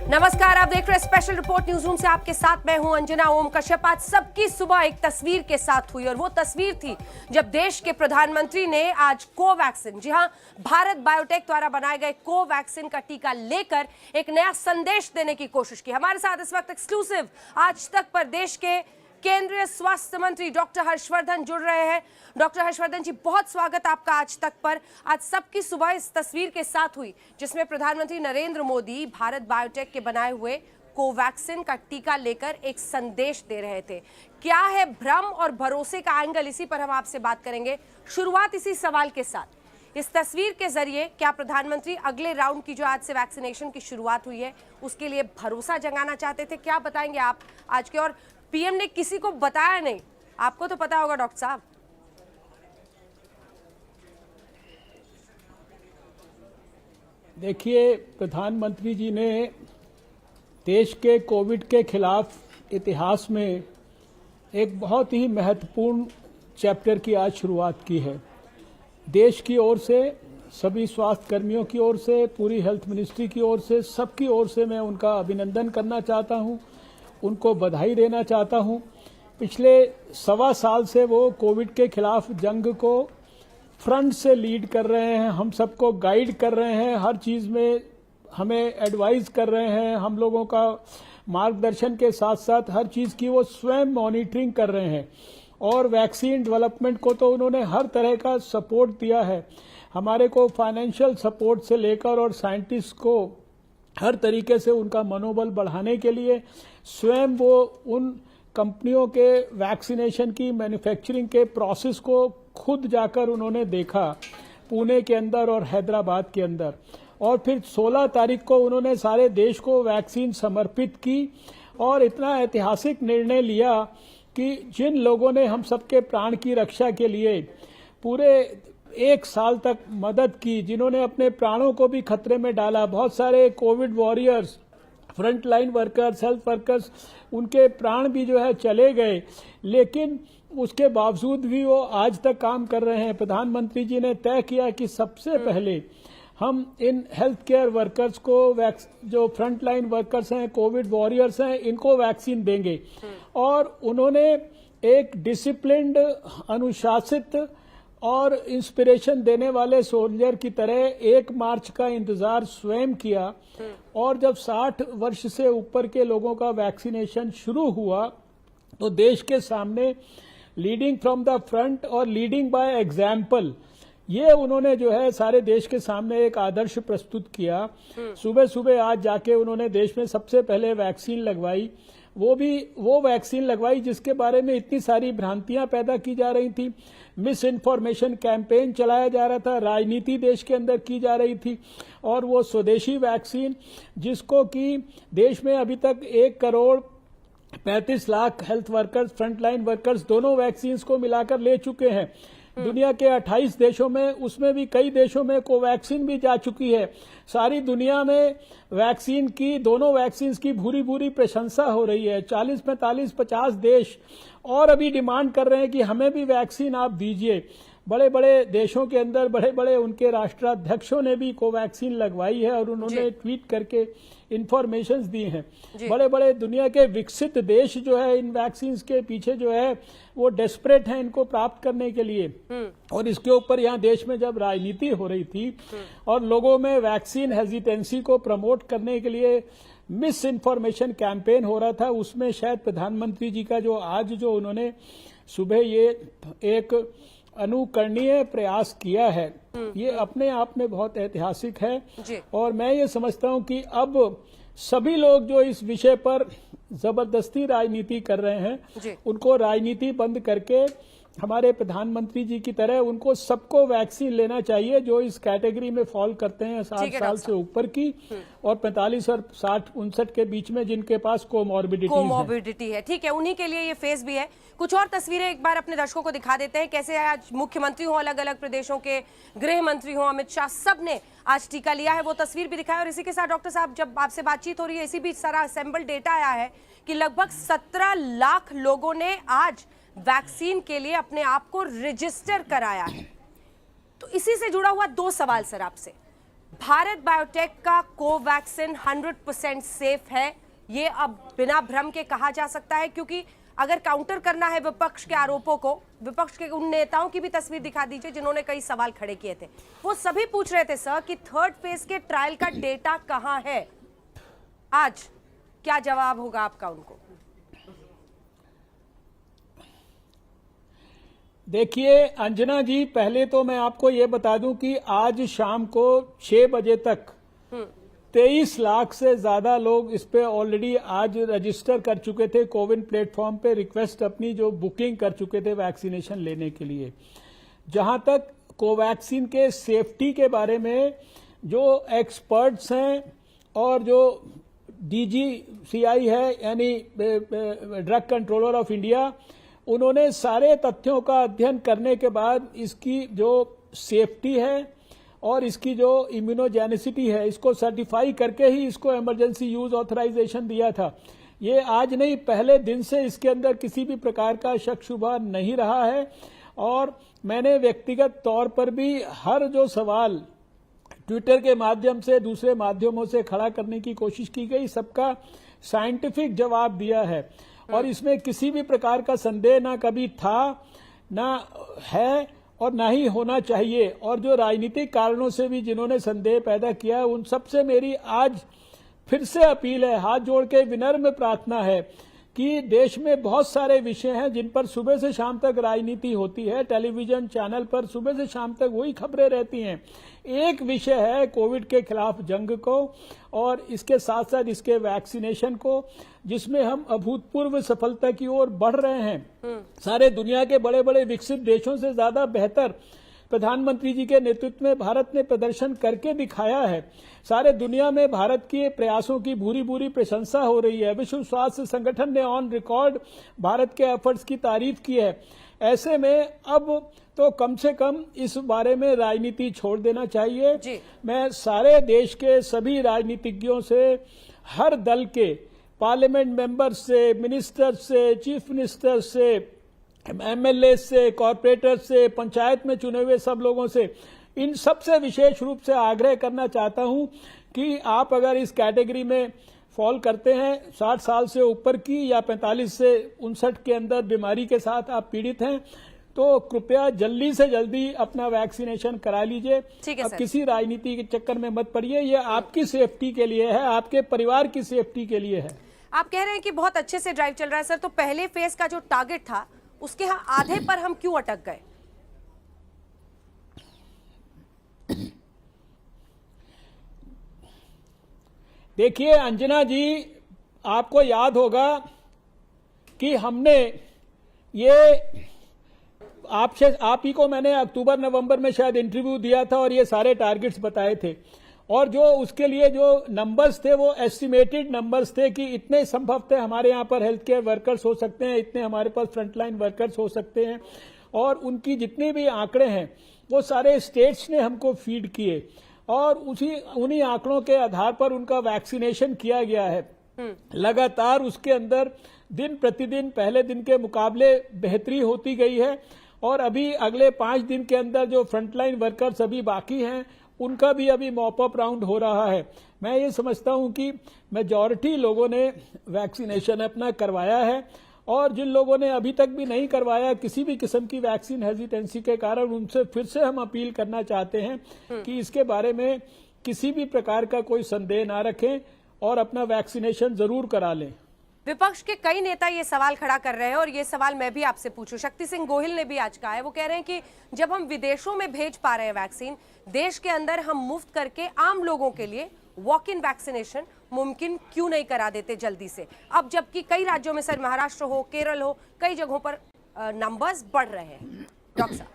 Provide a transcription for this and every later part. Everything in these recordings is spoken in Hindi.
नमस्कार, आप देख रहे हैं स्पेशल रिपोर्ट न्यूज रूम से। आपके साथ मैं हूं अंजना ओम कश्यप। आज सबकी सुबह एक तस्वीर के साथ हुई और वो तस्वीर थी जब देश के प्रधानमंत्री ने आज कोवैक्सीन, जी हां, भारत बायोटेक द्वारा बनाए गए कोवैक्सीन का टीका लेकर एक नया संदेश देने की कोशिश की। हमारे साथ इस वक्त एक्सक्लूसिव आज तक पर देश के केंद्रीय स्वास्थ्य मंत्री डॉक्टर हर्षवर्धन जुड़ रहे हैं। डॉक्टर हर्षवर्धन जी, बहुत स्वागत आपका आज तक पर। आज सबकी सुबह इस तस्वीर के साथ हुई जिसमें प्रधानमंत्री नरेंद्र मोदी भारत बायोटेक के बनाए हुए कोवैक्सीन का टीका लेकर एक संदेश दे रहे थे। क्या है भ्रम और भरोसे का एंगल, इसी पर हम आपसे बात करेंगे। शुरुआत इसी सवाल के साथ, इस तस्वीर के जरिए क्या प्रधानमंत्री अगले राउंड की जो आज से वैक्सीनेशन की शुरुआत हुई है उसके लिए भरोसा जगाना चाहते थे? क्या बताएंगे आप आज के? और पीएम ने किसी को बताया नहीं, आपको तो पता होगा डॉक्टर साहब। देखिए, प्रधानमंत्री जी ने देश के कोविड के खिलाफ इतिहास में एक बहुत ही महत्वपूर्ण चैप्टर की आज शुरुआत की है। देश की ओर से, सभी स्वास्थ्य कर्मियों की ओर से, पूरी हेल्थ मिनिस्ट्री की ओर से, सबकी ओर से मैं उनका अभिनंदन करना चाहता हूं, उनको बधाई देना चाहता हूं। पिछले 1.25 साल से वो कोविड के खिलाफ जंग को फ्रंट से लीड कर रहे हैं, हम सबको गाइड कर रहे हैं, हर चीज़ में हमें एडवाइस कर रहे हैं, हम लोगों का मार्गदर्शन के साथ साथ हर चीज़ की वो स्वयं मॉनिटरिंग कर रहे हैं। और वैक्सीन डेवलपमेंट को तो उन्होंने हर तरह का सपोर्ट दिया है, हमारे को फाइनेंशियल सपोर्ट से लेकर और साइंटिस्ट को हर तरीके से उनका मनोबल बढ़ाने के लिए स्वयं वो उन कंपनियों के वैक्सीनेशन की मैन्युफैक्चरिंग के प्रोसेस को खुद जाकर उन्होंने देखा, पुणे के अंदर और हैदराबाद के अंदर। और फिर 16 तारीख को उन्होंने सारे देश को वैक्सीन समर्पित की और इतना ऐतिहासिक निर्णय लिया कि जिन लोगों ने हम सबके प्राण की रक्षा के लिए पूरे 1 साल तक मदद की, जिन्होंने अपने प्राणों को भी खतरे में डाला, बहुत सारे Covid warriors, front line workers, health workers, उनके प्राण भी जो है चले गए, लेकिन उसके बावजूद भी वो आज तक काम कर रहे हैं। प्रधानमंत्री जी ने तय किया कि सबसे पहले हम इन हेल्थ केयर वर्कर्स को, जो फ्रंट लाइन वर्कर्स हैं, कोविड वॉरियर्स हैं, इनको वैक्सीन देंगे। और उन्होंने एक डिसिप्लिन्ड, अनुशासित और इंस्पिरेशन देने वाले सोल्जर की तरह 1 मार्च का इंतजार स्वयं किया। और जब 60 वर्ष से ऊपर के लोगों का वैक्सीनेशन शुरू हुआ तो देश के सामने लीडिंग फ्रॉम द फ्रंट और लीडिंग बाय एग्जाम्पल, ये उन्होंने जो है सारे देश के सामने एक आदर्श प्रस्तुत किया। सुबह सुबह आज जाके उन्होंने देश में सबसे पहले वैक्सीन लगवाई, वो वैक्सीन लगवाई जिसके बारे में इतनी सारी भ्रांतियां पैदा की जा रही थी, मिस इन्फॉर्मेशन कैंपेन चलाया जा रहा था, राजनीति देश के अंदर की जा रही थी। और वो स्वदेशी वैक्सीन जिसको कि देश में अभी तक 1,35,00,000 हेल्थ वर्कर्स, फ्रंटलाइन वर्कर्स दोनों वैक्सीन को मिलाकर ले चुके हैं। दुनिया के 28 देशों में, उसमें भी कई देशों में कोवैक्सीन भी जा चुकी है। सारी दुनिया में वैक्सीन की, दोनों वैक्सीन की भूरी भूरी प्रशंसा हो रही है। 40, 45, 50 देश और अभी डिमांड कर रहे हैं कि हमें भी वैक्सीन आप दीजिए। बड़े बड़े देशों के अंदर बड़े बड़े उनके राष्ट्राध्यक्षों ने भी कोवैक्सीन लगवाई है और उन्होंने ट्वीट करके इंफॉर्मेशन दी हैं। बड़े बड़े दुनिया के विकसित देश जो है इन वैक्सीन के पीछे जो है वो डेस्परेट हैं इनको प्राप्त करने के लिए। और इसके ऊपर यहाँ देश में जब राजनीति हो रही थी और लोगों में वैक्सीन हेजिटेंसी को प्रमोट करने के लिए मिस इन्फॉर्मेशन कैंपेन हो रहा था, उसमें शायद प्रधानमंत्री जी का जो आज जो उन्होंने सुबह ये एक अनुकरणीय प्रयास किया है, ये अपने आप में बहुत ऐतिहासिक है। और मैं ये समझता हूं कि अब सभी लोग जो इस विषय पर जबरदस्ती राजनीति कर रहे हैं, उनको राजनीति बंद करके हमारे प्रधानमंत्री जी की तरह उनको सबको वैक्सीन लेना चाहिए जो इस कैटेगरी में फॉल करते हैं 60 साल से ऊपर की और 45 और 60-59 के बीच में जिनके पास कोमॉर्बिडिटी है। ठीक है, उन्हीं के लिए ये फेज भी है। कुछ और तस्वीरें एक बार अपने दर्शकों को दिखा देते हैं, कैसे आज मुख्यमंत्री हो, अलग अलग प्रदेशों के गृह मंत्री हो, अमित शाह, सब ने आज टीका लिया है, वो तस्वीर भी दिखाया। और इसी के साथ डॉक्टर साहब, जब आपसे बातचीत हो रही है, इसी बीच सारा असेंबल डेटा आया है कि लगभग 17 लाख लोगों ने आज वैक्सीन के लिए अपने आप को रजिस्टर कराया है। तो इसी से जुड़ा हुआ 2 सवाल सर आपसे। भारत बायोटेक का कोवैक्सिन 100% सेफ है, ये अब बिना भ्रम के कहा जा सकता है, क्योंकि अगर काउंटर करना है विपक्ष के आरोपों को, विपक्ष के उन नेताओं की भी तस्वीर दिखा दीजिए जिन्होंने कई सवाल खड़े किए थे। वो सभी पूछ रहे थे सर कि थर्ड फेज के ट्रायल का डेटा कहां है। आज क्या जवाब होगा आपका उनको? देखिए अंजना जी, पहले तो मैं आपको ये बता दूं कि आज शाम को 6 बजे तक 23 लाख से ज्यादा लोग इस पे ऑलरेडी आज रजिस्टर कर चुके थे। कोविन प्लेटफॉर्म पे रिक्वेस्ट अपनी जो बुकिंग कर चुके थे वैक्सीनेशन लेने के लिए। जहां तक कोवैक्सीन के सेफ्टी के बारे में जो एक्सपर्ट्स हैं और जो DGCI है यानी ड्रग कंट्रोलर ऑफ इंडिया, उन्होंने सारे तथ्यों का अध्ययन करने के बाद इसकी जो सेफ्टी है और इसकी जो इम्यूनोजेनिसिटी है, इसको सर्टिफाई करके ही इसको इमरजेंसी यूज ऑथराइजेशन दिया था। ये आज नहीं, पहले दिन से इसके अंदर किसी भी प्रकार का शक शुबा नहीं रहा है। और मैंने व्यक्तिगत तौर पर भी हर जो सवाल ट्विटर के माध्यम से दूसरे माध्यमों से खड़ा करने की कोशिश की गई, सबका साइंटिफिक जवाब दिया है। और इसमें किसी भी प्रकार का संदेह ना कभी था, ना है और ना ही होना चाहिए। और जो राजनीतिक कारणों से भी जिन्होंने संदेह पैदा किया, उन सबसे मेरी आज फिर से अपील है, हाथ जोड़ के विनम्र प्रार्थना है कि देश में बहुत सारे विषय हैं जिन पर सुबह से शाम तक राजनीति होती है। टेलीविजन चैनल पर सुबह से शाम तक वही खबरें रहती हैं। एक विषय है कोविड के खिलाफ जंग को और इसके साथ साथ इसके वैक्सीनेशन को, जिसमें हम अभूतपूर्व सफलता की ओर बढ़ रहे हैं। सारे दुनिया के बड़े बड़े विकसित देशों से ज्यादा बेहतर प्रधानमंत्री जी के नेतृत्व में भारत ने प्रदर्शन करके दिखाया है। सारे दुनिया में भारत के प्रयासों की भूरी भूरी प्रशंसा हो रही है। विश्व स्वास्थ्य संगठन ने ऑन रिकॉर्ड भारत के एफर्ट्स की तारीफ की है। ऐसे में अब तो कम से कम इस बारे में राजनीति छोड़ देना चाहिए। मैं सारे देश के सभी राजनीतिज्ञों से, हर दल के पार्लियामेंट मेंबर से, मिनिस्टर से, चीफ मिनिस्टर से, MLA से, कॉर्पोरेटर से, पंचायत में चुने हुए सब लोगों से, इन सबसे विशेष रूप से आग्रह करना चाहता हूं कि आप अगर इस कैटेगरी में फॉल करते हैं, 60 साल से ऊपर की या 45 से 59 के अंदर बीमारी के साथ आप पीड़ित हैं, तो कृपया जल्दी से जल्दी अपना वैक्सीनेशन करा लीजिए। अब किसी राजनीति के चक्कर में मत पड़िए। ये आपकी सेफ्टी के लिए है, आपके परिवार की सेफ्टी के लिए है। आप कह रहे हैं कि बहुत अच्छे से ड्राइव चल रहा है सर, तो पहले फेज का जो टारगेट था उसके आधे पर हम क्यों अटक गए? देखिए अंजना जी, आपको याद होगा कि हमने ये आप ही को मैंने अक्टूबर नवंबर में शायद इंटरव्यू दिया था और ये सारे टारगेट्स बताए थे। और जो उसके लिए जो नंबर्स थे वो एस्टिमेटेड नंबर्स थे कि इतने संभव थे हमारे यहाँ पर हेल्थ केयर वर्कर्स हो सकते हैं, इतने हमारे पास फ्रंटलाइन वर्कर्स हो सकते हैं। और उनकी जितने भी आंकड़े हैं वो सारे स्टेट्स ने हमको फीड किए और उन्हीं आंकड़ों के आधार पर उनका वैक्सीनेशन किया गया है। लगातार उसके अंदर दिन प्रतिदिन पहले दिन के मुकाबले बेहतरी होती गई है। और अभी अगले 5 दिन के अंदर जो फ्रंटलाइन वर्कर्स अभी बाकी हैं, उनका भी अभी मॉप अप राउंड हो रहा है। मैं ये समझता हूं कि मेजॉरिटी लोगों ने वैक्सीनेशन अपना करवाया है और जिन लोगों ने अभी तक भी नहीं करवाया किसी भी किस्म की वैक्सीन हेजिटेंसी के कारण, उनसे फिर से हम अपील करना चाहते हैं कि इसके बारे में किसी भी प्रकार का कोई संदेह ना रखें और अपना वैक्सीनेशन जरूर करा लें। विपक्ष के कई नेता ये सवाल खड़ा कर रहे हैं और ये सवाल मैं भी आपसे पूछूं। शक्ति सिंह गोहिल ने भी आज कहा है, वो कह रहे हैं कि जब हम विदेशों में भेज पा रहे हैं वैक्सीन, देश के अंदर हम मुफ्त करके आम लोगों के लिए वॉक इन वैक्सीनेशन मुमकिन क्यों नहीं करा देते जल्दी से। अब जबकि कई राज्यों में, सर महाराष्ट्र हो, केरल हो, कई जगहों पर नंबर्स बढ़ रहे हैं। डॉक्टर साहब,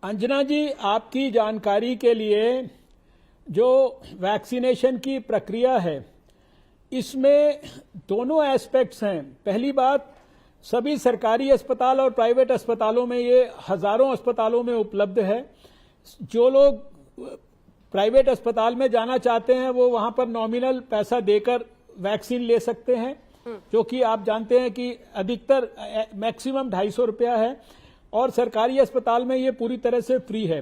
अंजना जी, आपकी जानकारी के लिए जो वैक्सीनेशन की प्रक्रिया है इसमें दोनों एस्पेक्ट्स हैं। पहली बात, सभी सरकारी अस्पताल और प्राइवेट अस्पतालों में ये हजारों अस्पतालों में उपलब्ध है। जो लोग प्राइवेट अस्पताल में जाना चाहते हैं वो वहां पर नॉमिनल पैसा देकर वैक्सीन ले सकते हैं, जो कि आप जानते हैं कि अधिकतर मैक्सिमम 250 रुपया है। और सरकारी अस्पताल में ये पूरी तरह से फ्री है।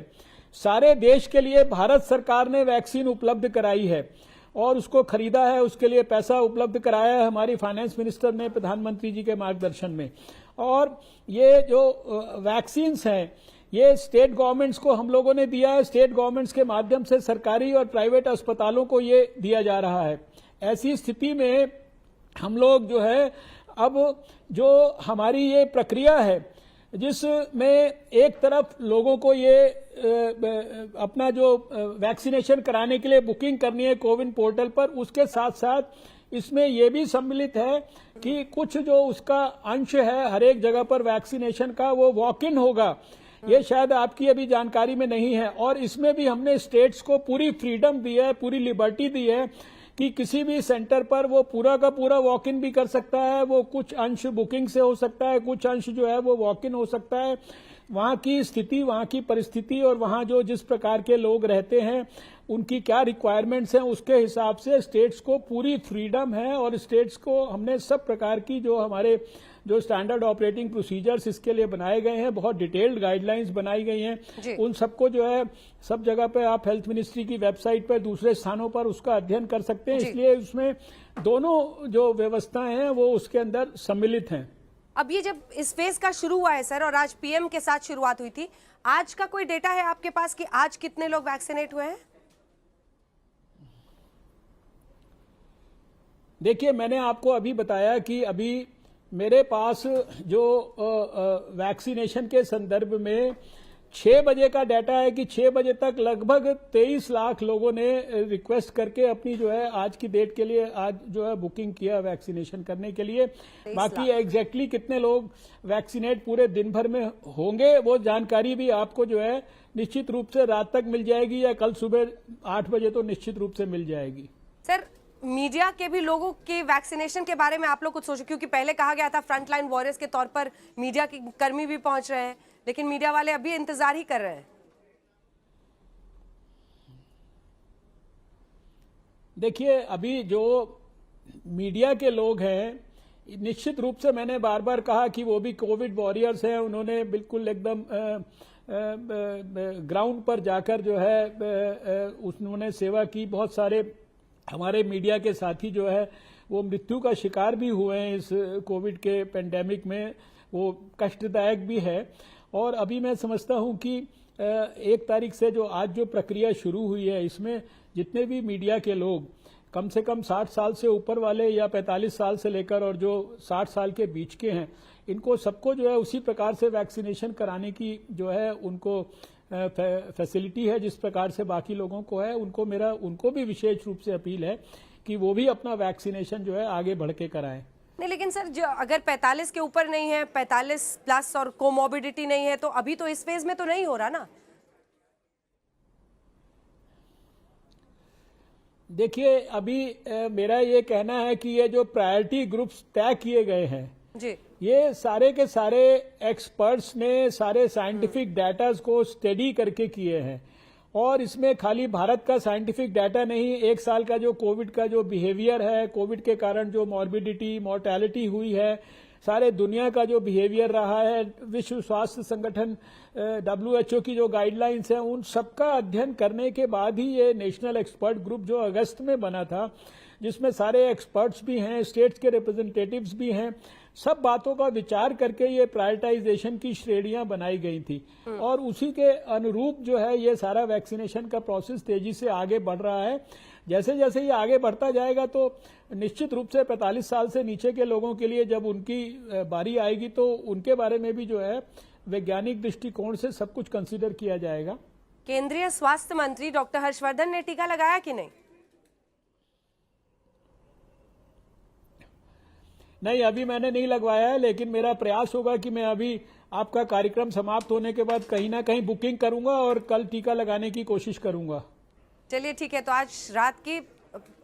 सारे देश के लिए भारत सरकार ने वैक्सीन उपलब्ध कराई है और उसको खरीदा है, उसके लिए पैसा उपलब्ध कराया है हमारी फाइनेंस मिनिस्टर ने प्रधानमंत्री जी के मार्गदर्शन में। और ये जो वैक्सीन्स हैं ये स्टेट गवर्नमेंट्स को हम लोगों ने दिया है, स्टेट गवर्नमेंट्स के माध्यम से सरकारी और प्राइवेट अस्पतालों को ये दिया जा रहा है। ऐसी स्थिति में हम लोग जो है अब जो हमारी ये प्रक्रिया है जिसमें एक तरफ लोगों को ये अपना जो वैक्सीनेशन कराने के लिए बुकिंग करनी है कोविन पोर्टल पर, उसके साथ साथ इसमें यह भी सम्मिलित है कि कुछ जो उसका अंश है हर एक जगह पर वैक्सीनेशन का वो वॉक इन होगा। ये शायद आपकी अभी जानकारी में नहीं है और इसमें भी हमने स्टेट्स को पूरी फ्रीडम दी है, पूरी लिबर्टी दी है कि किसी भी सेंटर पर वो पूरा का पूरा वॉक इन भी कर सकता है, वो कुछ अंश बुकिंग से हो सकता है, कुछ अंश जो है वो वॉक इन हो सकता है। वहां की स्थिति, वहां की परिस्थिति और वहां जो जिस प्रकार के लोग रहते हैं उनकी क्या रिक्वायरमेंट्स हैं उसके हिसाब से स्टेट्स को पूरी फ्रीडम है और स्टेट्स को हमने सब प्रकार की जो हमारे जो स्टैंडर्ड ऑपरेटिंग प्रोसीजर्स इसके लिए बनाए गए हैं, बहुत डिटेल्ड गाइडलाइंस बनाई गई हैं, उन सबको जो है सब जगह पे आप हेल्थ मिनिस्ट्री की वेबसाइट पर दूसरे स्थानों पर उसका अध्ययन कर सकते हैं। इसलिए उसमें दोनों जो व्यवस्थाएं हैं वो उसके अंदर सम्मिलित हैं। अब ये जब इस फेज का शुरू हुआ है सर और आज पीएम के साथ शुरुआत हुई थी, आज का कोई डेटा है आपके पास कि आज कितने लोग वैक्सीनेट हुए हैं? देखिए, मैंने आपको अभी बताया कि अभी मेरे पास जो वैक्सीनेशन के संदर्भ में 6 बजे का डाटा है कि 6 बजे तक लगभग 23 लाख लोगों ने रिक्वेस्ट करके अपनी जो है आज की डेट के लिए आज जो है बुकिंग किया वैक्सीनेशन करने के लिए। बाकी एग्जैक्टली कितने लोग वैक्सीनेट पूरे दिन भर में होंगे वो जानकारी भी आपको जो है निश्चित रूप से रात तक मिल जाएगी या कल सुबह 8 बजे तो निश्चित रूप से मिल जाएगी। सर, मीडिया के भी लोगों के वैक्सीनेशन के बारे में आप लोग कुछ सोचो, क्योंकि पहले कहा गया था फ्रंटलाइन वॉरियर्स के तौर पर मीडिया के कर्मी भी पहुंच रहे हैं, लेकिन मीडिया वाले अभी इंतजार ही कर रहे हैं। देखिए, अभी जो मीडिया के लोग हैं निश्चित रूप से मैंने बार बार कहा कि वो भी कोविड वॉरियर्स हैं, उन्होंने बिल्कुल एकदम ग्राउंड पर जाकर जो है उन्होंने सेवा की। बहुत सारे हमारे मीडिया के साथी जो है वो मृत्यु का शिकार भी हुए हैं इस कोविड के पेंडेमिक में, वो कष्टदायक भी है। और अभी मैं समझता हूं कि 1 तारीख से जो आज जो प्रक्रिया शुरू हुई है इसमें जितने भी मीडिया के लोग कम से कम 60 साल से ऊपर वाले या 45 साल से लेकर और जो 60 साल के बीच के हैं, इनको सबको जो है उसी प्रकार से वैक्सीनेशन कराने की जो है उनको फैसिलिटी है जिस प्रकार से बाकी लोगों को है। उनको भी विशेष रूप से अपील है कि वो भी अपना वैक्सीनेशन जो है आगे बढ़ के कराएं। नहीं, लेकिन सर जो अगर 45 के ऊपर नहीं है, 45 प्लस और कोमोबिडिटी नहीं है, तो अभी तो इस फेज में तो नहीं हो रहा ना। देखिए, अभी मेरा ये कहना है कि ये जो प्रायोरिटी ग्रुप्स तय किए गए हैं जी, ये सारे के सारे एक्सपर्ट्स ने सारे साइंटिफिक डाटाज को स्टडी करके किए हैं और इसमें खाली भारत का साइंटिफिक डाटा नहीं, 1 साल का जो कोविड का जो बिहेवियर है, कोविड के कारण जो मॉर्बिडिटी मोर्टेलिटी हुई है, सारे दुनिया का जो बिहेवियर रहा है, विश्व स्वास्थ्य संगठन WHO की जो गाइडलाइंस हैं उन सबका अध्ययन करने के बाद ही ये नेशनल एक्सपर्ट ग्रुप जो अगस्त में बना था, जिसमें सारे एक्सपर्ट्स भी हैं, स्टेट्स के रिप्रेजेंटेटिव्स भी हैं, सब बातों का विचार करके ये प्रायोरिटाइजेशन की श्रेणियां बनाई गई थी और उसी के अनुरूप जो है ये सारा वैक्सीनेशन का प्रोसेस तेजी से आगे बढ़ रहा है। जैसे जैसे ये आगे बढ़ता जाएगा तो निश्चित रूप से 45 साल से नीचे के लोगों के लिए जब उनकी बारी आएगी तो उनके बारे में भी जो है वैज्ञानिक दृष्टिकोण से सब कुछ कंसीडर किया जाएगा। केंद्रीय स्वास्थ्य मंत्री डॉक्टर हर्षवर्धन ने टीका लगाया कि नहीं? नहीं, अभी मैंने नहीं लगवाया है, लेकिन मेरा प्रयास होगा कि मैं अभी आपका कार्यक्रम समाप्त होने के बाद कहीं ना कहीं बुकिंग करूंगा और कल टीका लगाने की कोशिश करूंगा। चलिए ठीक है, तो आज रात की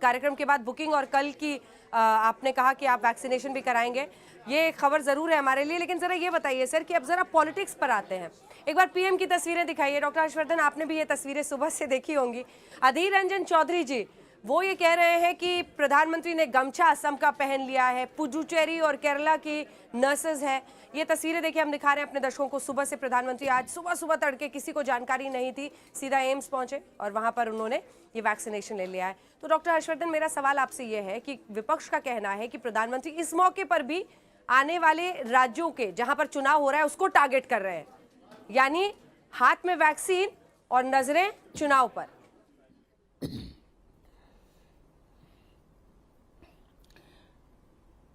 कार्यक्रम के बाद बुकिंग और कल की आपने कहा कि आप वैक्सीनेशन भी कराएंगे, ये खबर जरूर है हमारे लिए। लेकिन जरा ये बताइए सर कि अब जरा पॉलिटिक्स पर आते हैं। एक बार पीएम की तस्वीरें दिखाइए। डॉक्टर हर्षवर्धन, आपने भी ये तस्वीरें सुबह से देखी होंगी। अधीर रंजन चौधरी जी वो ये कह रहे हैं कि प्रधानमंत्री ने गमछा असम का पहन लिया है, पुडुचेरी और केरला की नर्सेज हैं। ये तस्वीरें देखिए हम दिखा रहे हैं अपने दर्शकों को। सुबह से प्रधानमंत्री आज सुबह तड़के, किसी को जानकारी नहीं थी, सीधा एम्स पहुंचे और वहां पर उन्होंने ये वैक्सीनेशन ले लिया है। तो डॉक्टर हर्षवर्धन, मेरा सवाल आपसे ये है कि विपक्ष का कहना है कि प्रधानमंत्री इस मौके पर भी आने वाले राज्यों के जहां पर चुनाव हो रहा है उसको टारगेट कर रहे हैं, यानी हाथ में वैक्सीन और नजरें चुनाव पर।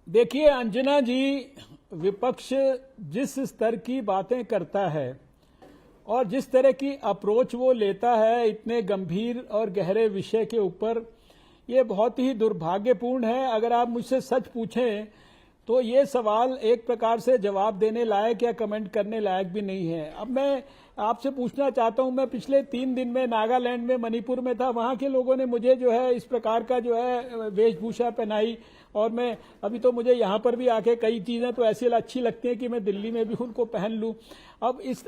देखिए अंजना जी, विपक्ष जिस स्तर की बातें करता है और जिस तरह की अप्रोच वो लेता है इतने गंभीर और गहरे विषय के ऊपर, ये बहुत ही दुर्भाग्यपूर्ण है। अगर आप मुझसे सच पूछें तो ये सवाल एक प्रकार से जवाब देने लायक या कमेंट करने लायक भी नहीं है। अब मैं आपसे पूछना चाहता हूं, मैं पिछले 3 दिन में नागालैंड में, मणिपुर में था, वहां के लोगों ने मुझे जो है इस प्रकार का जो है वेशभूषा पहनाई, और मैं अभी तो मुझे यहाँ पर भी आके कई चीजें तो ऐसी अच्छी लगती हैं कि मैं दिल्ली में भी उनको पहन लूं। अब इस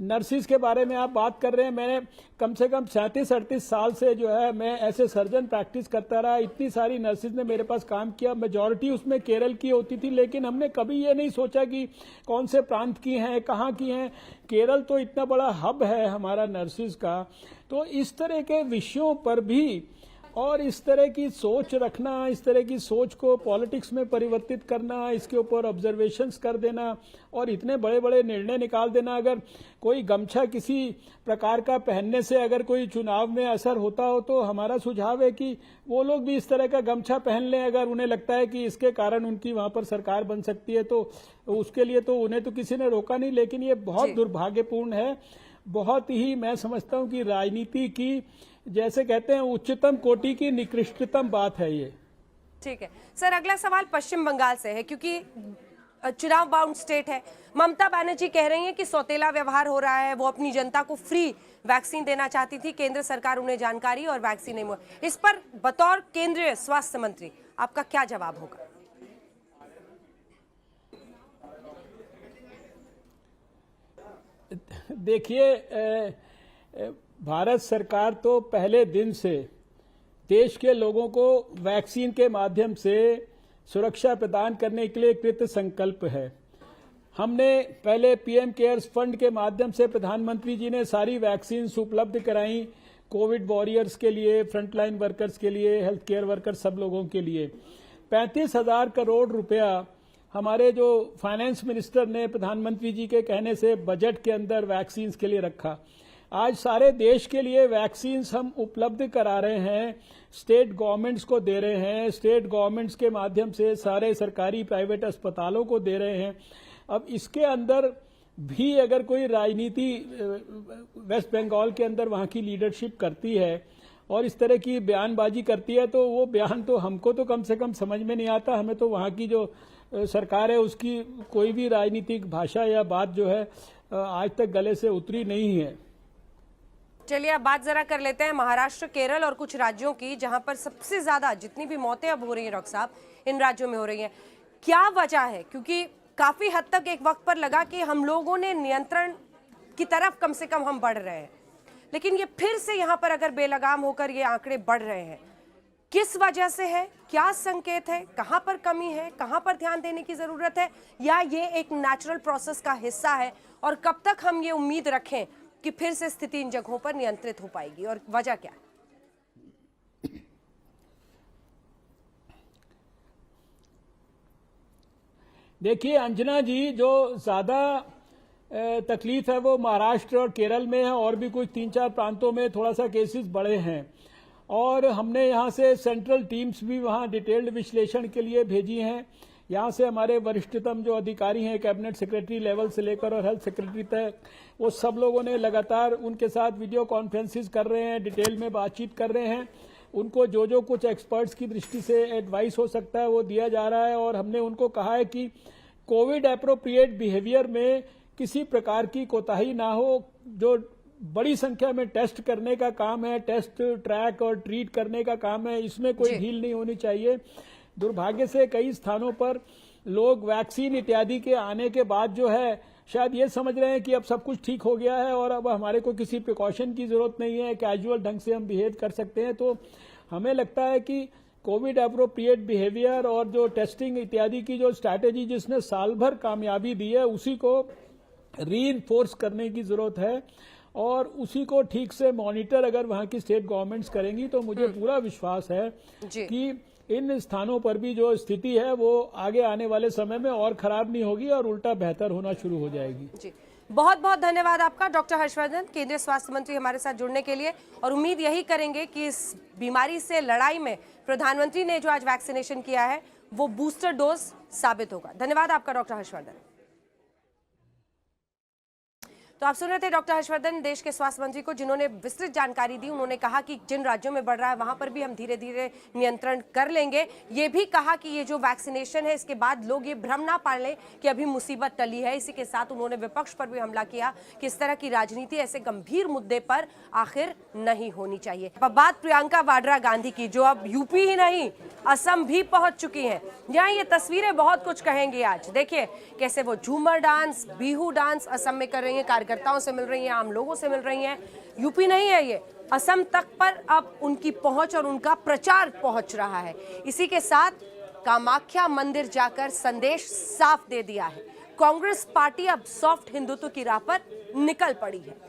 नर्सिस के बारे में आप बात कर रहे हैं, मैंने कम से कम 37-38 साल से जो है मैं ऐसे सर्जन प्रैक्टिस करता रहा। इतनी सारी नर्सिस ने मेरे पास काम किया, मेजॉरिटी उसमें केरल की होती थी, लेकिन हमने कभी ये नहीं सोचा कि कौन से प्रांत की हैं, कहाँ की हैं। केरल तो इतना बड़ा हब है हमारा नर्सिस का। तो इस तरह के विषयों पर भी और इस तरह की सोच रखना, इस तरह की सोच को पॉलिटिक्स में परिवर्तित करना, इसके ऊपर ऑब्जर्वेशंस कर देना और इतने बड़े बड़े निर्णय निकाल देना। अगर कोई गमछा किसी प्रकार का पहनने से अगर कोई चुनाव में असर होता हो तो हमारा सुझाव है कि वो लोग भी इस तरह का गमछा पहन लें। अगर उन्हें लगता है कि इसके कारण उनकी वहां पर सरकार बन सकती है तो उसके लिए तो उन्हें तो किसी ने रोका नहीं। लेकिन ये बहुत दुर्भाग्यपूर्ण है, बहुत ही, मैं समझता हूं कि राजनीति की, जैसे कहते हैं, उच्चतम कोटि की निकृष्टतम बात है ये। ठीक है सर, अगला सवाल पश्चिम बंगाल से है, क्योंकि चुनाव बाउंड स्टेट है। ममता बनर्जी कह रही हैं कि सौतेला व्यवहार हो रहा है, वो अपनी जनता को फ्री वैक्सीन देना चाहती थी, केंद्र सरकार उन्हें जानकारी और वैक्सीन नहीं मिली। इस पर बतौर केंद्रीय स्वास्थ्य मंत्री आपका क्या जवाब होगा? देखिए, भारत सरकार तो पहले दिन से देश के लोगों को वैक्सीन के माध्यम से सुरक्षा प्रदान करने के लिए कृत संकल्प है। हमने पहले पीएम केयर्स फंड के माध्यम से प्रधानमंत्री जी ने सारी वैक्सीन उपलब्ध कराई, कोविड वॉरियर्स के लिए, फ्रंटलाइन वर्कर्स के लिए, हेल्थ केयर वर्कर्स, सब लोगों के लिए। 35,000 करोड़ रुपया हमारे जो फाइनेंस मिनिस्टर ने प्रधानमंत्री जी के कहने से बजट के अंदर वैक्सीन के लिए रखा। आज सारे देश के लिए वैक्सीन हम उपलब्ध करा रहे हैं, स्टेट गवर्नमेंट्स को दे रहे हैं, स्टेट गवर्नमेंट्स के माध्यम से सारे सरकारी प्राइवेट अस्पतालों को दे रहे हैं। अब इसके अंदर भी अगर कोई राजनीति वेस्ट बंगाल के अंदर वहां की लीडरशिप करती है और इस तरह की बयानबाजी करती है तो वो बयान तो हमको तो कम से कम समझ में नहीं आता। हमें तो वहां की जो सरकार है उसकी कोई भी राजनीतिक भाषा या बात जो है आज तक गले से उतरी नहीं है। चलिए अब बात जरा कर लेते हैं महाराष्ट्र, केरल और कुछ राज्यों की, जहां पर सबसे ज्यादा जितनी भी मौतें अब हो रही हैं डॉक्टर साहब, इन राज्यों में हो रही हैं। क्या वजह है? क्योंकि काफी हद तक एक वक्त पर लगा कि हम लोगों ने नियंत्रण की तरफ कम से कम हम बढ़ रहे हैं, लेकिन ये फिर से यहाँ पर अगर बेलगाम होकर ये आंकड़े बढ़ रहे हैं, किस वजह से है? क्या संकेत है? कहां पर कमी है? कहां पर ध्यान देने की जरूरत है? या ये एक नेचुरल प्रोसेस का हिस्सा है? और कब तक हम ये उम्मीद रखें कि फिर से स्थिति इन जगहों पर नियंत्रित हो पाएगी, और वजह क्या है? देखिए अंजना जी, जो ज्यादा तकलीफ है वो महाराष्ट्र और केरल में है, और भी कुछ 3-4 प्रांतों में थोड़ा सा केसेस बढ़े हैं। और हमने यहाँ से सेंट्रल टीम्स भी वहाँ डिटेल्ड विश्लेषण के लिए भेजी हैं। यहाँ से हमारे वरिष्ठतम जो अधिकारी हैं, कैबिनेट सेक्रेटरी लेवल से लेकर और हेल्थ सेक्रेटरी तक, वो सब लोगों ने लगातार उनके साथ वीडियो कॉन्फ्रेंसिस कर रहे हैं, डिटेल में बातचीत कर रहे हैं। उनको जो जो कुछ एक्सपर्ट्स की दृष्टि से एडवाइस हो सकता है वो दिया जा रहा है। और हमने उनको कहा है कि कोविड एप्रोप्रिएट बिहेवियर में किसी प्रकार की कोताही ना हो। जो बड़ी संख्या में टेस्ट करने का काम है, टेस्ट, ट्रैक और ट्रीट करने का काम है, इसमें कोई ढील नहीं होनी चाहिए। दुर्भाग्य से कई स्थानों पर लोग वैक्सीन इत्यादि के आने के बाद जो है शायद ये समझ रहे हैं कि अब सब कुछ ठीक हो गया है और अब हमारे को किसी प्रिकॉशन की जरूरत नहीं है, कैजुअल ढंग से हम बिहेव कर सकते हैं। तो हमें लगता है कि कोविड अप्रोप्रिएट बिहेवियर और जो टेस्टिंग इत्यादि की जो स्ट्रैटेजी जिसने साल भर कामयाबी दी है उसी को रीइंफोर्स करने की जरूरत है और उसी को ठीक से मॉनिटर अगर वहां की स्टेट गवर्नमेंट्स करेंगी तो मुझे पूरा विश्वास है कि इन स्थानों पर भी जो स्थिति है वो आगे आने वाले समय में और खराब नहीं होगी और उल्टा बेहतर होना शुरू हो जाएगी। जी, बहुत बहुत धन्यवाद आपका डॉक्टर हर्षवर्धन, केंद्रीय स्वास्थ्य मंत्री हमारे साथ जुड़ने के लिए, और उम्मीद यही करेंगे कि इस बीमारी से लड़ाई में प्रधानमंत्री ने जो आज वैक्सीनेशन किया है वो बूस्टर डोज साबित होगा। धन्यवाद आपका डॉक्टर हर्षवर्धन। तो आप सुन रहे थे डॉक्टर हर्षवर्धन, देश के स्वास्थ्य मंत्री को, जिन्होंने विस्तृत जानकारी दी। उन्होंने कहा कि जिन राज्यों में बढ़ रहा है वहां पर भी हम धीरे धीरे नियंत्रण कर लेंगे। ये भी कहा कि ये जो वैक्सीनेशन है इसके बाद लोग ये भ्रम ना पाल लें कि अभी मुसीबत टली है। इसी के साथ उन्होंने विपक्ष पर भी हमला किया कि इस तरह की राजनीति ऐसे गंभीर मुद्दे पर आखिर नहीं होनी चाहिए। अब बात प्रियंका वाड्रा गांधी की, जो अब यूपी ही नहीं असम भी पहुंच चुकी हैं, जहां ये तस्वीरें बहुत कुछ कहेंगी। आज देखिए कैसे वो झूमर डांस, बिहू डांस असम में कर रही हैं, कार्यकर्ताओं से मिल रही हैं, आम लोगों से मिल रही हैं। यूपी नहीं है ये, असम तक पर अब उनकी पहुंच और उनका प्रचार पहुंच रहा है। इसी के साथ कामाख्या मंदिर जाकर संदेश साफ दे दिया है, कांग्रेस पार्टी अब सॉफ्ट हिंदुत्व की राह पर निकल पड़ी है।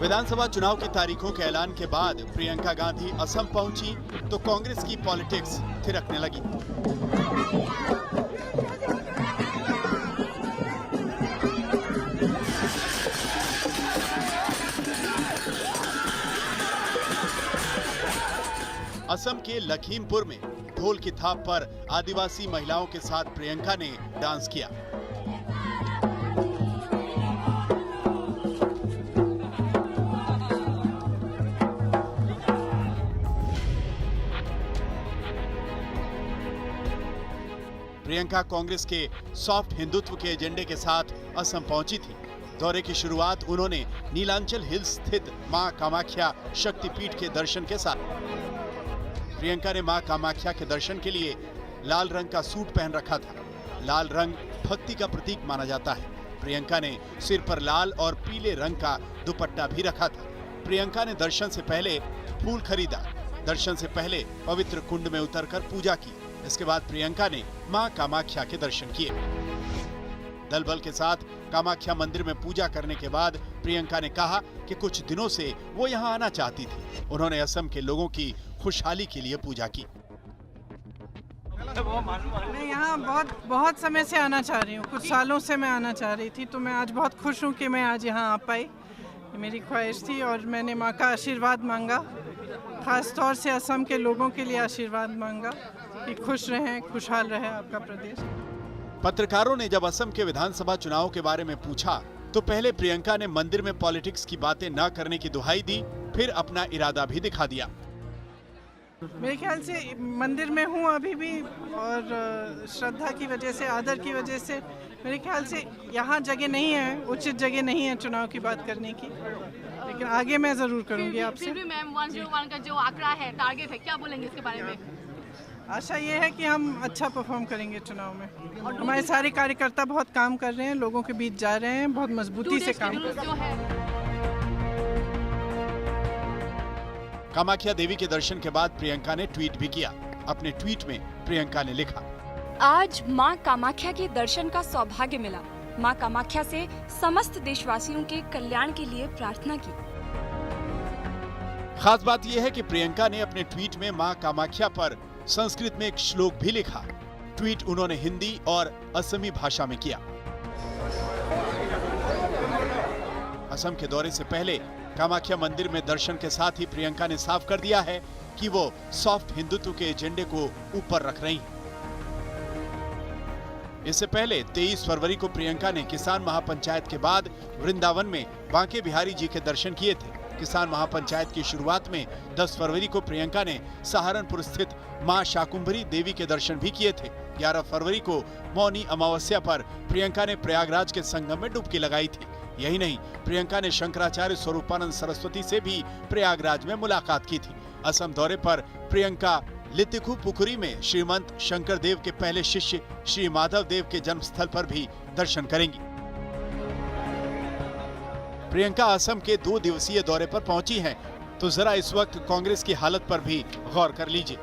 विधानसभा चुनाव की तारीखों के ऐलान के बाद प्रियंका गांधी असम पहुंची तो कांग्रेस की पॉलिटिक्स थिरकने लगी। असम के लखीमपुर में ढोल की थाप पर आदिवासी महिलाओं के साथ प्रियंका ने डांस किया। प्रियंका कांग्रेस के सॉफ्ट हिंदुत्व के एजेंडे के साथ असम पहुंची थी। दौरे की शुरुआत उन्होंने नीलांचल हिल्स स्थित मां कामाख्या शक्तिपीठ के दर्शन के साथ। प्रियंका ने मां कामाख्या के दर्शन के लिए लाल रंग का सूट पहन रखा था। लाल रंग भक्ति का प्रतीक माना जाता है। प्रियंका ने सिर पर लाल और पीले रंग का दुपट्टा भी रखा था। प्रियंका ने दर्शन से पहले फूल खरीदा। दर्शन से पहले पवित्र कुंड में उतरकर पूजा की। इसके बाद प्रियंका ने मां कामाख्या के दर्शन किए। दल बल के साथ कामाख्या मंदिर में पूजा करने के बाद प्रियंका ने कहा कि कुछ दिनों से वो यहां आना चाहती थी। उन्होंने असम के लोगों की खुशहाली के लिए पूजा की। मैं यहाँ बहुत समय से आना चाह रही हूँ, कुछ सालों से मैं आना चाह रही थी, तो मैं आज बहुत खुश हूँ कि मैं आज यहाँ आ पाई। मेरी ख्वाहिश थी और मैंने माँ का आशीर्वाद मांगा, खास तौर से असम के लोगों के लिए आशीर्वाद मांगा कि खुश रहें, खुशहाल रहे आपका प्रदेश। पत्रकारों ने जब असम के विधानसभा चुनाव के बारे में पूछा तो पहले प्रियंका ने मंदिर में पॉलिटिक्स की बातें न करने की दुहाई दी, फिर अपना इरादा भी दिखा दिया। मेरे ख्याल से मंदिर में हूँ अभी भी, और श्रद्धा की वजह से, आदर की वजह से मेरे ख्याल से यहाँ जगह नहीं है, उचित जगह नहीं है चुनाव की बात करने की, लेकिन आगे मैं जरूर करूँगी आपसे। फिर भी मैम 101 का जो आंकड़ा है, टारगेट है, क्या बोलेंगे इसके बारे में? आशा ये है कि हम अच्छा परफॉर्म करेंगे चुनाव में। और हमारे सारे कार्यकर्ता बहुत काम कर रहे हैं, लोगों के बीच जा रहे हैं, बहुत मजबूती से काम कर रहे हैं। कामाख्या देवी के दर्शन के बाद प्रियंका ने ट्वीट भी किया। अपने ट्वीट में प्रियंका ने लिखा, आज मां कामाख्या के दर्शन का सौभाग्य मिला। मां कामाख्या से समस्त देशवासियों के कल्याण के लिए प्रार्थना की। खास बात यह है कि प्रियंका ने अपने ट्वीट में मां कामाख्या पर संस्कृत में एक श्लोक भी लिखा। ट्वीट उन्होंने हिंदी और असमी भाषा में किया। असम के दौरे से पहले कामाख्या मंदिर में दर्शन के साथ ही प्रियंका ने साफ कर दिया है कि वो सॉफ्ट हिंदुत्व के एजेंडे को ऊपर रख रही हैं। इससे पहले 23 फरवरी को प्रियंका ने किसान महापंचायत के बाद वृंदावन में बांके बिहारी जी के दर्शन किए थे। किसान महापंचायत की शुरुआत में 10 फरवरी को प्रियंका ने सहारनपुर स्थित मां शाकुंभरी देवी के दर्शन भी किए थे। 11 फरवरी को मौनी अमावस्या पर प्रियंका ने प्रयागराज के संगम में डुबकी लगाई थी। यही नहीं, प्रियंका ने शंकराचार्य स्वरूपानंद सरस्वती से भी प्रयागराज में मुलाकात की थी। असम दौरे पर प्रियंका लितिखु-पुखुरी में श्रीमंत शंकर देव के पहले शिष्य श्री माधव देव के जन्म स्थल पर भी दर्शन करेंगी। प्रियंका असम के 2 दिवसीय दौरे पर पहुंची हैं, तो जरा इस वक्त कांग्रेस की हालत पर भी गौर कर लीजिए।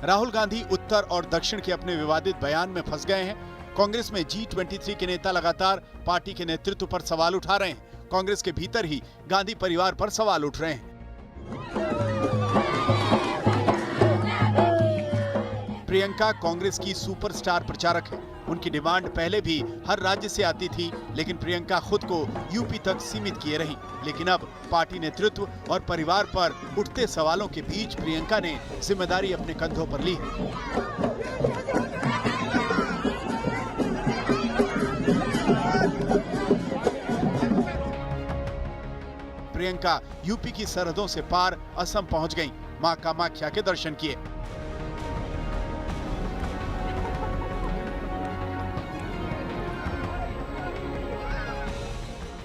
राहुल गांधी उत्तर और दक्षिण के अपने विवादित बयान में फंस गए हैं। कांग्रेस में G23 के नेता लगातार पार्टी के नेतृत्व पर सवाल उठा रहे हैं। कांग्रेस के भीतर ही गांधी परिवार पर सवाल उठ रहे हैं। प्रियंका कांग्रेस की सुपरस्टार प्रचारक है। उनकी डिमांड पहले भी हर राज्य से आती थी, लेकिन प्रियंका खुद को यूपी तक सीमित किए रही। लेकिन अब पार्टी नेतृत्व और परिवार पर उठते सवालों के बीच प्रियंका ने जिम्मेदारी अपने कंधों पर ली है। प्रियंका यूपी की सरहदों से पार असम पहुंच गईं, मां कामाख्या के दर्शन किए।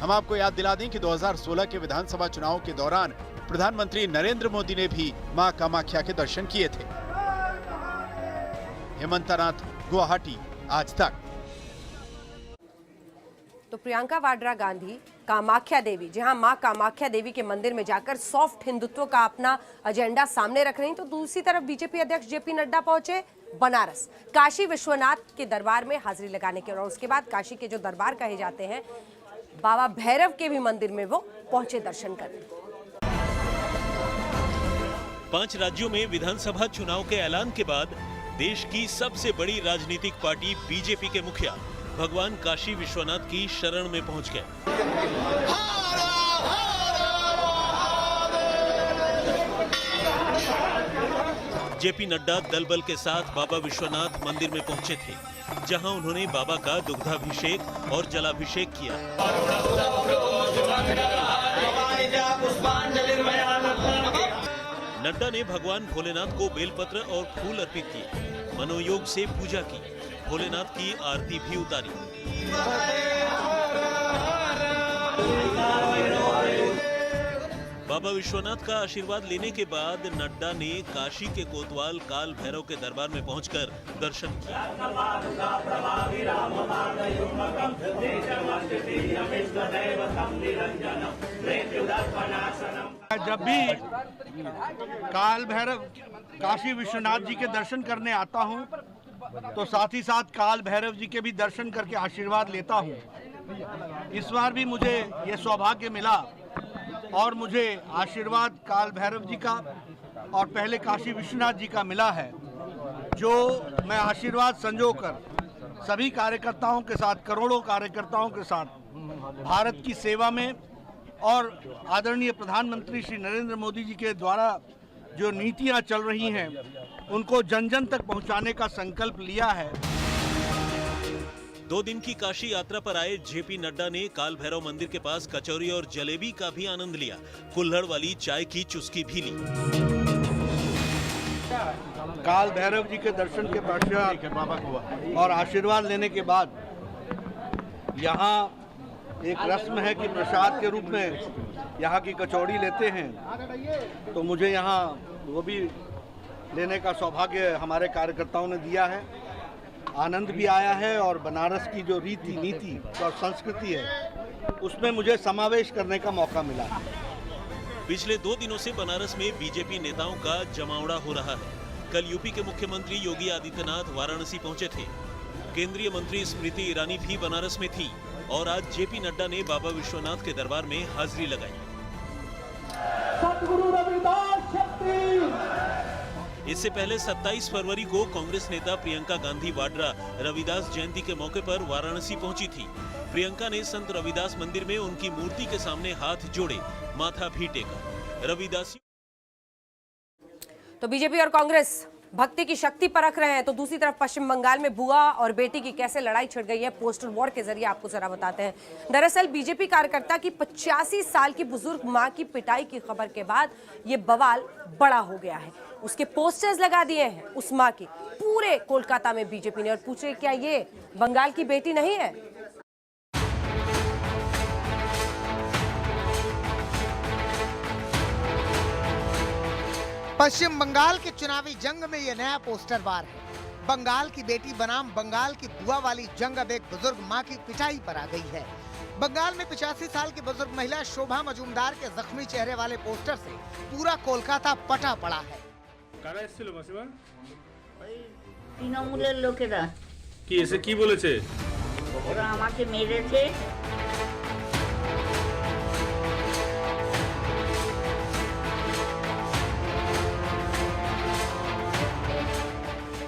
हम आपको याद दिला दें कि 2016 के विधानसभा चुनाव के दौरान प्रधानमंत्री नरेंद्र मोदी ने भी मां कामाख्या के दर्शन किए थे। हेमंत नाथ, गुवाहाटी, आज तक। तो प्रियंका वाड्रा गांधी कामाख्या देवी, जहां मां कामाख्या देवी के मंदिर में जाकर सॉफ्ट हिंदुत्व का अपना एजेंडा सामने रख रही, तो दूसरी तरफ बीजेपी अध्यक्ष जेपी नड्डा पहुंचे बनारस, काशी विश्वनाथ के दरबार में हाजिरी लगाने के। और उसके बाद काशी के जो दरबार कहे जाते हैं, बाबा भैरव के भी मंदिर में वो पहुंचे दर्शन करने। 5 राज्यों में विधानसभा चुनाव के ऐलान के बाद देश की सबसे बड़ी राजनीतिक पार्टी बीजेपी के मुखिया भगवान काशी विश्वनाथ की शरण में पहुंच गए। जेपी नड्डा दलबल के साथ बाबा विश्वनाथ मंदिर में पहुंचे थे, जहां उन्होंने बाबा का दुग्धाभिषेक और जलाभिषेक किया। नड्डा ने भगवान भोलेनाथ को बेलपत्र और फूल अर्पित किए, मनोयोग से पूजा की, भोलेनाथ की आरती भी उतारी। बाबा विश्वनाथ का आशीर्वाद लेने के बाद नड्डा ने काशी के कोतवाल काल भैरव के दरबार में पहुंचकर दर्शन किया। जब भी काल भैरव काशी विश्वनाथ जी के दर्शन करने आता हूं, तो साथ ही साथ काल भैरव जी के भी दर्शन करके आशीर्वाद लेता हूं। इस बार भी मुझे ये सौभाग्य मिला और मुझे आशीर्वाद काल भैरव जी का और पहले काशी विश्वनाथ जी का मिला है, जो मैं आशीर्वाद संजोकर सभी कार्यकर्ताओं के साथ, करोड़ों कार्यकर्ताओं के साथ भारत की सेवा में और आदरणीय प्रधानमंत्री श्री नरेंद्र मोदी जी के द्वारा जो नीतियां चल रही हैं, उनको जन जन तक पहुंचाने का संकल्प लिया है। 2 दिन की काशी यात्रा पर आए जेपी नड्डा ने काल भैरव मंदिर के पास कचौरी और जलेबी का भी आनंद लिया, कुल्हड़ वाली चाय की चुस्की भी ली। काल भैरव जी के दर्शन के पश्चात और आशीर्वाद लेने के बाद यहाँ एक रस्म है कि प्रसाद के रूप में यहाँ की कचौड़ी लेते हैं, तो मुझे यहाँ वो भी लेने का सौभाग्य हमारे कार्यकर्ताओं ने दिया है। आनंद भी आया है और बनारस की जो रीति नीति और संस्कृति है, उसमें मुझे समावेश करने का मौका मिला है। पिछले 2 दिनों से बनारस में बीजेपी नेताओं का जमावड़ा हो रहा है। कल यूपी के मुख्यमंत्री योगी आदित्यनाथ वाराणसी पहुंचे थे। केंद्रीय मंत्री स्मृति ईरानी भी बनारस में थी और आज जेपी नड्डा ने बाबा विश्वनाथ के दरबार में हाजिरी लगाई। सतगुरु रविदास शक्ति। इससे पहले 27 फरवरी को कांग्रेस नेता प्रियंका गांधी वाड्रा रविदास जयंती के मौके पर वाराणसी पहुंची थी। प्रियंका ने संत रविदास मंदिर में उनकी मूर्ति के सामने हाथ जोड़े, माथा भी टेका। रविदासी। तो बीजेपी और कांग्रेस भक्ति की शक्ति परख रहे हैं, तो दूसरी तरफ पश्चिम बंगाल में बुआ और बेटी की कैसे लड़ाई छिड़ गई है, पोस्टर वॉर के जरिए आपको जरा बताते हैं। दरअसल बीजेपी कार्यकर्ता की 85 साल की बुजुर्ग मां की पिटाई की खबर के बाद ये बवाल बड़ा हो गया है। उसके पोस्टर्स लगा दिए हैं उस मां के पूरे कोलकाता में बीजेपी ने, और पूछे क्या ये बंगाल की बेटी नहीं है। पश्चिम बंगाल के चुनावी जंग में ये नया पोस्टर वार है। बंगाल की बेटी बनाम बंगाल की बुआ वाली जंग अब एक बुजुर्ग मां की पिटाई पर आ गई है। बंगाल में 85 साल की बुजुर्ग महिला शोभा मजूमदार के जख्मी चेहरे वाले पोस्टर से पूरा कोलकाता पटा पड़ा है। তৃণমূলের লোকেরা কি এসে কি বলেছে? ওরা আমাকে মেরেছে।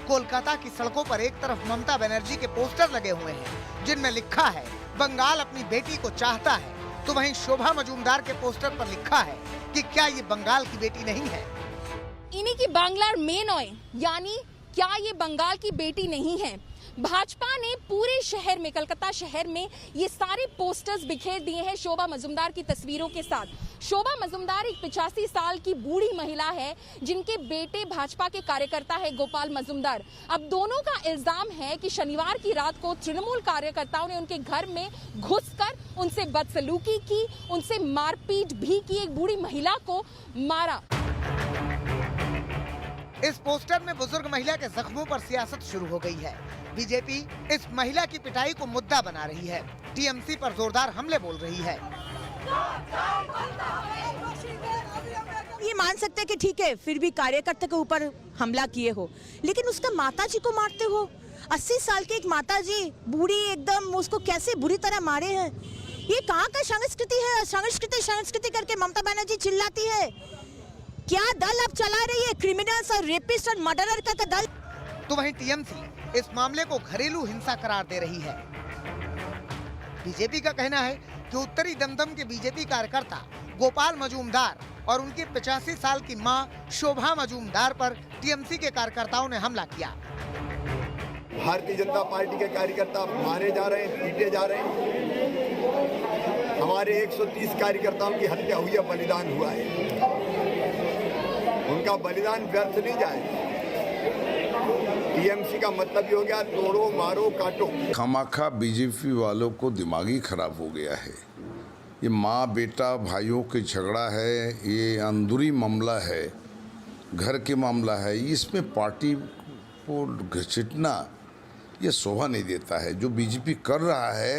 कोलकाता की सड़कों पर एक तरफ ममता बनर्जी के पोस्टर लगे हुए हैं जिनमें लिखा है बंगाल अपनी बेटी को चाहता है, तो वहीं शोभा मजूमदार के पोस्टर पर लिखा है कि क्या ये बंगाल की बेटी नहीं है। इन्हीं की बांग्लार में नॉय, यानी क्या ये बंगाल की बेटी नहीं है। भाजपा ने पूरे शहर में, कलकत्ता शहर में ये सारे पोस्टर्स बिखेर दिए हैं शोभा मजूमदार की तस्वीरों के साथ। शोभा मजूमदार एक 85 साल की बूढ़ी महिला है जिनके बेटे भाजपा के कार्यकर्ता है गोपाल मजूमदार। अब दोनों का इल्जाम है कि शनिवार की रात को तृणमूल कार्यकर्ताओं ने उनके घर में घुसकर उनसे बदसलूकी की, उनसे मारपीट भी की, एक बूढ़ी महिला को मारा। इस पोस्टर में बुजुर्ग महिला के जख्मों पर सियासत शुरू हो गई है। बीजेपी इस महिला की पिटाई को मुद्दा बना रही है, टीएमसी पर जोरदार हमले बोल रही है। ये मान सकते हैं कि ठीक है, फिर भी कार्यकर्ता के ऊपर हमला किए हो, लेकिन उसका माताजी को मारते हो। 80 साल की एक माताजी बूढ़ी एकदम, उसको कैसे बुरी तरह मारे हैं। ये कहाँ का संस्कृति है? संस्कृति करके ममता बनर्जी चिल्लाती है। क्या दल अब चला रही है? क्रिमिनल्स और रेपिस्ट और मर्डरर का दल। तो वहीं टीएमसी इस मामले को घरेलू हिंसा करार दे रही है। बीजेपी का कहना है कि उत्तरी दमदम के बीजेपी कार्यकर्ता गोपाल मजूमदार और उनकी 85 साल की मां शोभा मजूमदार पर टीएमसी के कार्यकर्ताओं ने हमला किया। भारतीय जनता पार्टी के कार्यकर्ता मारे जा रहे हैं, पीटे जा रहे हैं। हमारे 130 कार्यकर्ताओं की हत्या हुई है, बलिदान हुआ है। उनका बलिदान व्यर्थ नहीं जाए। टीएमसी का मतलब ये हो गया तोड़ो मारो काटो। खामाखा बीजेपी वालों को दिमागी खराब हो गया है। ये माँ बेटा भाइयों के झगड़ा है, ये अंदरूनी मामला है, घर के मामला है। इसमें पार्टी को घसीटना ये शोभा नहीं देता है। जो बीजेपी कर रहा है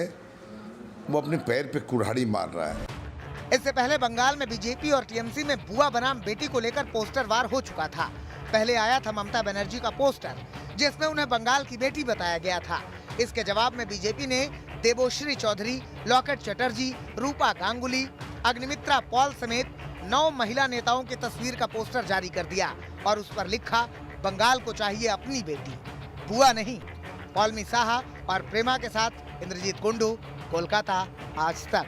वो अपने पैर पे कुल्हाड़ी मार रहा है। इससे पहले बंगाल में बीजेपी और टीएमसी में बुआ बनाम बेटी को लेकर पोस्टर वार हो चुका था। पहले आया था ममता बनर्जी का पोस्टर जिसमें उन्हें बंगाल की बेटी बताया गया था। इसके जवाब में बीजेपी ने देवोश्री चौधरी, लॉकेट चटर्जी, रूपा गांगुली, अग्निमित्रा पॉल समेत 9 महिला नेताओं की तस्वीर का पोस्टर जारी कर दिया और उस पर लिखा बंगाल को चाहिए अपनी बेटी, बुआ नहीं। पॉलमी साहा और प्रेमा के साथ इंद्रजीत कुंडू, कोलकाता, आज तक।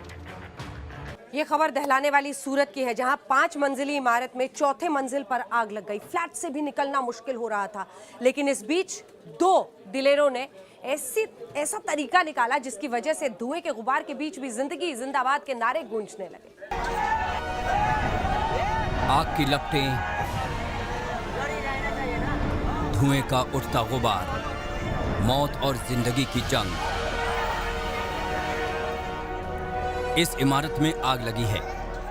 ये खबर दहलाने वाली सूरत की है, जहां 5 मंजिली इमारत में चौथे मंजिल पर आग लग गई। फ्लैट से भी निकलना मुश्किल हो रहा था, लेकिन इस बीच 2 दिलेरों ने ऐसा तरीका निकाला जिसकी वजह से धुएं के गुबार के बीच भी जिंदगी जिंदाबाद के नारे गूंजने लगे। आग की लपटें, धुएं का उठता गुबार, मौत और जिंदगी की जंग। इस इमारत में आग लगी है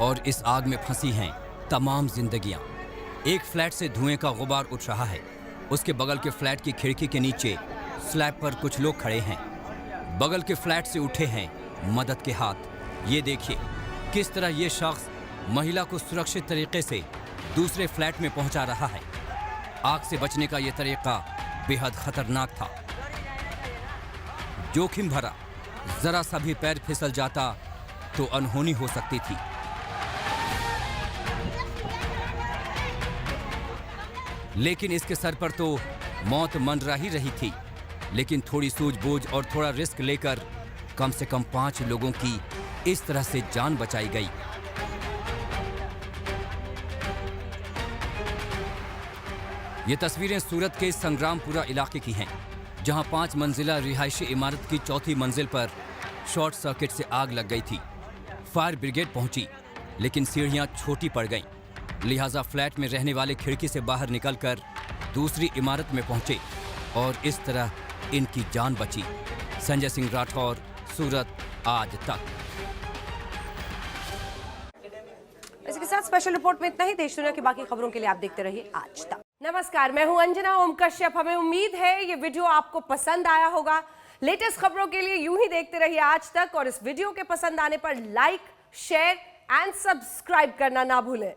और इस आग में फंसी हैं तमाम जिंदगियां। एक फ्लैट से धुएं का गुबार उठ रहा है। उसके बगल के फ्लैट की खिड़की के नीचे स्लैब पर कुछ लोग खड़े हैं। बगल के फ्लैट से उठे हैं मदद के हाथ। ये देखिए किस तरह ये शख्स महिला को सुरक्षित तरीके से दूसरे फ्लैट में पहुंचा रहा है। आग से बचने का ये तरीका बेहद खतरनाक था, जोखिम भरा। जरा सा भी पैर फिसल जाता तो अनहोनी हो सकती थी। लेकिन इसके सर पर तो मौत मंडरा ही रही थी, लेकिन थोड़ी सूझबूझ और थोड़ा रिस्क लेकर कम से कम 5 लोगों की इस तरह से जान बचाई गई। ये तस्वीरें सूरत के संग्रामपुरा इलाके की हैं, जहां 5 मंजिला रिहायशी इमारत की चौथी मंजिल पर शॉर्ट सर्किट से आग लग गई थी। फायर ब्रिगेड पहुंची, लेकिन सीढ़ियां छोटी पड़ गईं, लिहाजा फ्लैट में रहने वाले खिड़की से बाहर निकलकर दूसरी इमारत में पहुंचे और इस तरह इनकी जान बची। संजय सिंह राठौर, सूरत, आज तक। इसके साथ स्पेशल रिपोर्ट में इतना ही। देश दुनिया की बाकी खबरों के लिए आप देखते रहिए आज तक। नमस्कार, मैं हूं अंजना ओम कश्यप। हमें उम्मीद है ये वीडियो आपको पसंद आया होगा। लेटेस्ट खबरों के लिए यूं ही देखते रहिए आज तक, और इस वीडियो के पसंद आने पर लाइक, शेयर एंड सब्सक्राइब करना ना भूलें।